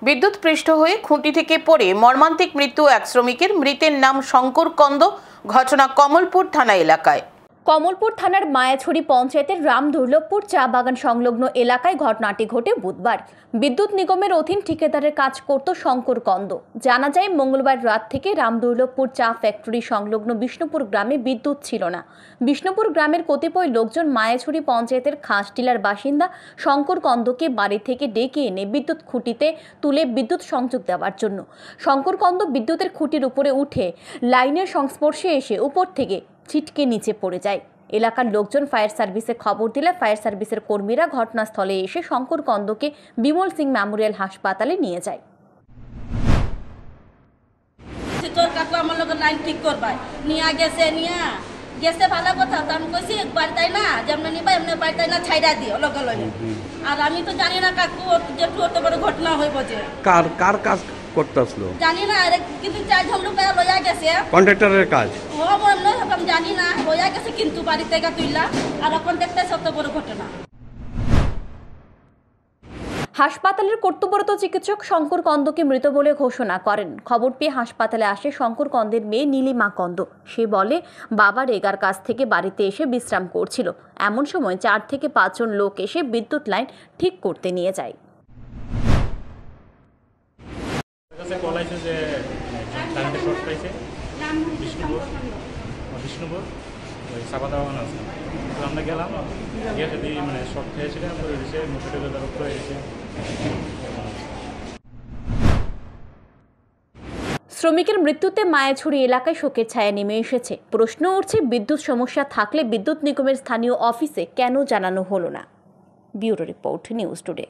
বিদ্যুৎ পৃষ্ঠ হয়ে খুঁটি থেকে পড়ে মর্মান্তিক মৃত্যু এক শ্রমিকের। মৃতের নাম শঙ্কর কন্দ। ঘটনা কমলপুর থানা এলাকায়। কমলপুর থানার মায়াছড়ি পঞ্চায়েতের রামদুর্লভপুর চা বাগান সংলগ্ন এলাকায় ঘটনাটি ঘটে বুধবার। বিদ্যুৎ নিগমের অধীন ঠিকাদারের কাজ করত শঙ্কর কন্দ। জানা যায়, মঙ্গলবার রাত থেকে রামদুর্লভপুর চা ফ্যাক্টরি সংলগ্ন বিষ্ণুপুর গ্রামে বিদ্যুৎ ছিল না। বিষ্ণুপুর গ্রামের কতিপয় লোকজন মায়াছড়ি পঞ্চায়েতের খাসটিলার বাসিন্দা শঙ্কর কন্দকে বাড়ি থেকে ডেকে এনে বিদ্যুৎ খুঁটিতে তুলে বিদ্যুৎ সংযোগ দেওয়ার জন্য। শঙ্কর কন্দ বিদ্যুতের খুঁটির উপরে উঠে লাইনের সংস্পর্শে এসে উপর থেকে ছিটকে নিচে পড়ে যায়। এলাকার লোকজন ফায়ার সার্ভিসে খবর দিলে ফায়ার সার্ভিসের কর্মীরা ঘটনাস্থলে এসে শঙ্কর কন্দকে বিমল সিং মেমোরিয়াল হাসপাতালে নিয়ে যায়। লাইন ঠিক করবাই নিয়ে গেছে ভালো কথা, তো আমি কইছি বাড়িতে না যেমন নিবা এমনি বাড়িতে না ছাইড়া দিও লগে লগে। আর আমি তো জানি না কাকু যেটু অত বড় ঘটনা হইব যে কার কাজ করতে আসলো জানি না, কিন্তু চার জন লোক লইয়া গেছে কন্ট্রাক্টরের কাজ। ও মনে আমি জানি না, লইয়া গেছে কিন্তু বাড়ি থেকে তুইলা। আর এখন দেখতেছে অত বড় ঘটনা। হাসপাতালের কর্তব্যরত চিকিৎসক শঙ্কর কন্দকে মৃত বলে ঘোষণা করেন। খবর পেয়ে হাসপাতালে আসে শঙ্কর কন্দের মেয়ে নীলিমা কন্দ। সে বলে, বাবা রেগার কাছ থেকে বাড়িতে এসে বিশ্রাম করছিল। এমন সময় 4 থেকে 5 জন লোক এসে বিদ্যুৎ লাইন ঠিক করতে নিয়ে যায়। আমরা গেলাম, গিয়ে যদি শর্ট খেয়েছিলাম শ্রমিকের মৃত্যুতে মায়াছড়ি এলাকায় শোকের ছায়া নেমে এসেছে। প্রশ্ন উঠছে, বিদ্যুৎ সমস্যা থাকলে বিদ্যুৎ নিগমের স্থানীয় অফিসে কেন জানানো হলো না? Bureau report, news today.